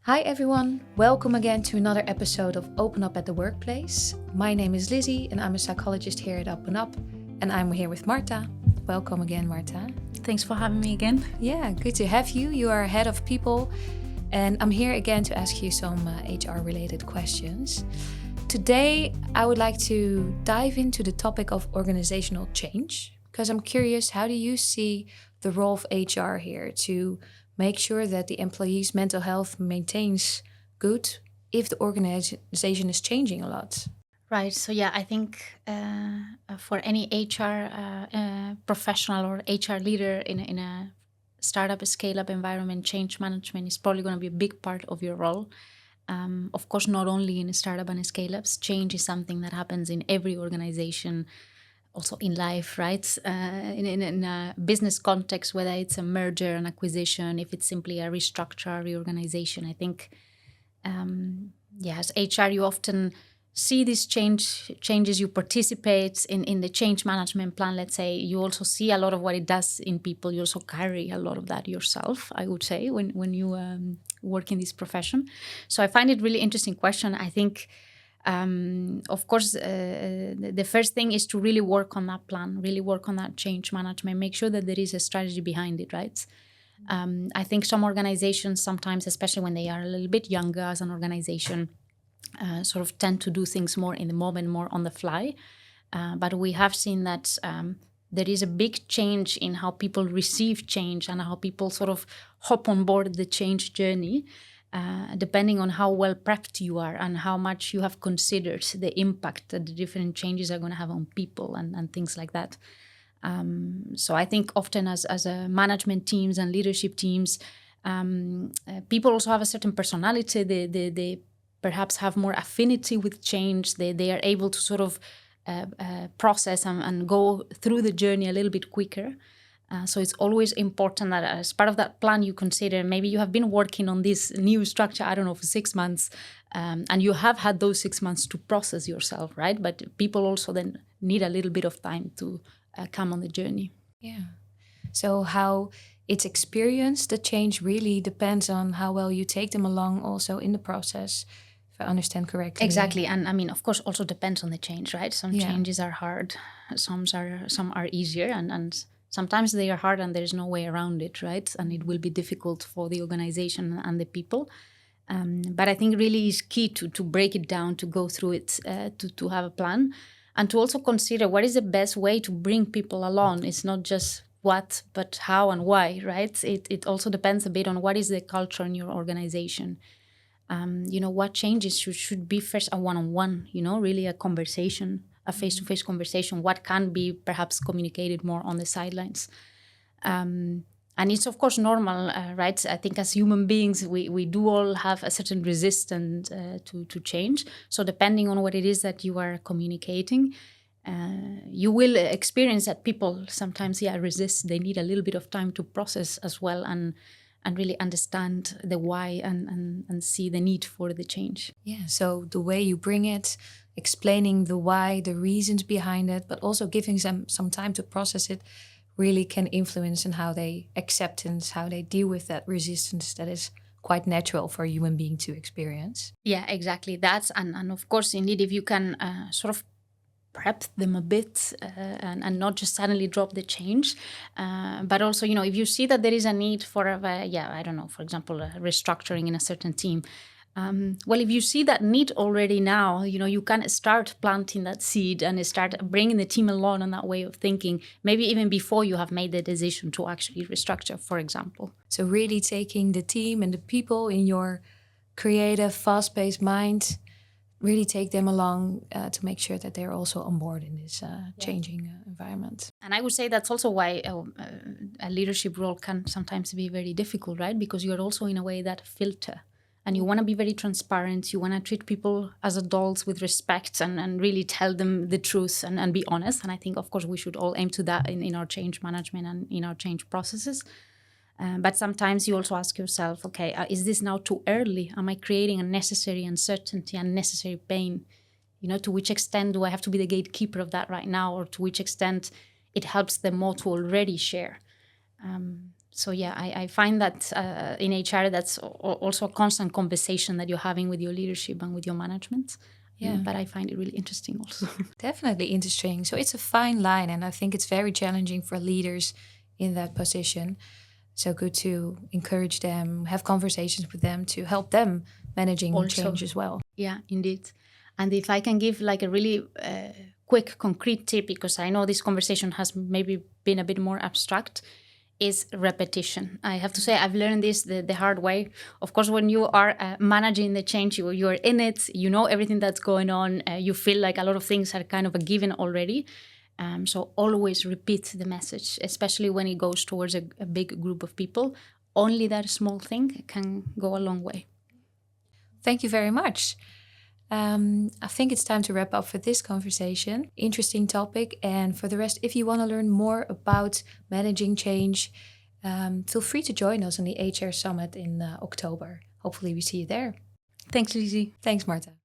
Hi everyone, welcome again to another episode of OpenUp at the Workplace. My name is Lizzy and I'm a psychologist here at OpenUp, and I'm here with Marta. Welcome again, Marta. Thanks for having me again. Yeah, good to have you. You are head of people and I'm here again to ask you some HR related questions. Today, I would like to dive into the topic of organizational change because I'm curious, how do you see the role of HR here to make sure that the employees' mental health maintains good if the organization is changing a lot? Right. So yeah, I think for any HR professional or HR leader in a startup, scale-up environment, change management is probably going to be a big part of your role. Of course, not only in a startup and scale-ups, change is something that happens in every organization, also in life, right? In a business context, whether it's a merger, an acquisition, if it's simply a restructure, reorganization, I think, as HR, you often see these changes, you participate in the change management plan, let's say. You also see a lot of what it does in people. You also carry a lot of that yourself, I would say, when you work in this profession. So I find it really interesting question. I think, of course, the first thing is to really work on that plan, really work on that change management, make sure that there is a strategy behind it, right? I think some organizations sometimes, especially when they are a little bit younger as an organization, sort of tend to do things more in the moment, more on the fly. But we have seen that there is a big change in how people receive change and how people sort of hop on board the change journey, depending on how well prepped you are and how much you have considered the impact that the different changes are going to have on people and things like that. So I think often as a management teams and leadership teams, people also have a certain personality. They perhaps have more affinity with change. They are able to sort of process and go through the journey a little bit quicker. So it's always important that as part of that plan, you consider maybe you have been working on this new structure, I don't know, for 6 months, and you have had those 6 months to process yourself, right? But people also then need a little bit of time to come on the journey. Yeah. So how it's experienced, the change really depends on how well you take them along also in the process, if I understand correctly. Exactly. And I mean, of course, also depends on the change, right? Some changes are hard, some are easier, and sometimes they are hard and there's no way around it, right? And it will be difficult for the organization and the people. But I think really is key to break it down, to go through it, to have a plan, and to also consider what is the best way to bring people along. It's not just what, but how and why, right? It also depends a bit on what is the culture in your organization. What changes should be first a one-on-one, really a conversation, a face-to-face conversation, what can be perhaps communicated more on the sidelines. And it's, of course, normal, right? I think as human beings, we do all have a certain resistance to change. So depending on what it is that you are communicating, you will experience that people sometimes, resist. They need a little bit of time to process as well and really understand the why and see the need for the change. Yeah, so the way you bring it, explaining the why, the reasons behind it, but also giving them some time to process it really can influence in how they acceptance, how they deal with that resistance that is quite natural for a human being to experience. Yeah, exactly. That's and of course, indeed, if you can sort of prep them a bit and not just suddenly drop the change. But also, if you see that there is a need for, I don't know, for example, a restructuring in a certain team. Well, if you see that need already now, you can start planting that seed and start bringing the team along on that way of thinking, maybe even before you have made the decision to actually restructure, for example. So really taking the team and the people in your creative, fast-paced mind, really take them along to make sure that they're also on board in this changing environment. And I would say that's also why a leadership role can sometimes be very difficult, right? Because you're also in a way that filter. And you want to be very transparent. You want to treat people as adults with respect and really tell them the truth and be honest. And I think, of course, we should all aim to that in our change management and in our change processes. But sometimes you also ask yourself, okay, is this now too early? Am I creating unnecessary uncertainty, unnecessary pain? To which extent do I have to be the gatekeeper of that right now? Or to which extent it helps them more to already share? So yeah, I find that in HR, that's also a constant conversation that you're having with your leadership and with your management. Yeah. But I find it really interesting also. Definitely interesting. So it's a fine line, and I think it's very challenging for leaders in that position. So good to encourage them, have conversations with them to help them managing Also, change as well. Yeah, indeed. And if I can give like a really quick, concrete tip, because I know this conversation has maybe been a bit more abstract, is repetition. I have to say I've learned this the hard way. Of course, when you are managing the change, you're in it, you know everything that's going on, you feel like a lot of things are kind of a given already. So always repeat the message, especially when it goes towards a big group of people. Only that small thing can go a long way. Thank you very much. I think it's time to wrap up for this conversation. Interesting topic. And for the rest, if you want to learn more about managing change, feel free to join us on the HR Summit in October. Hopefully we see you there. Thanks, Lizzy. Thanks, Marta.